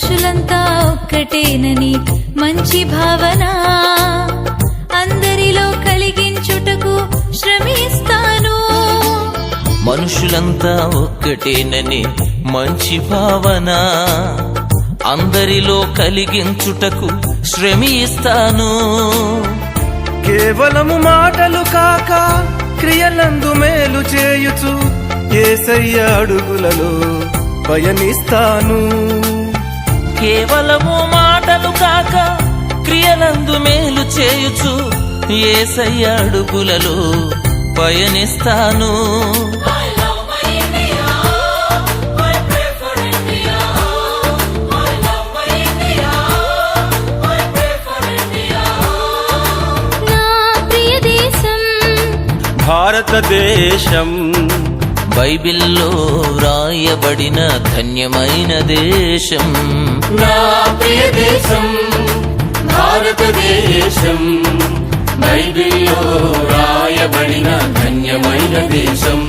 మనుషులంతా ఒక్కటేనని మంచి భావన అందరిలో కలిగించుటకు శ్రమిస్తాను. మనుషులంతా ఒక్కటేనని మంచి భావన అందరిలో కలిగించుటకు శ్రమిస్తాను. కేవలము మాటలు కాక క్రియలందు మేలు చేయుచు యేసయ్య అడుగులలో పయనిస్తాను. కేవలము మాటలు కాక క్రియలందు మేలు చేయుచు యేసయ్య అడుగులలో పయనిస్తాను. భారతదేశం బైబిల్లో వ్రాయబడిన ధన్యమైన దేశం. నా ప్రియ దేశం భారతదేశం, బైబిల్లో వ్రాయబడిన ధన్యమైన దేశం.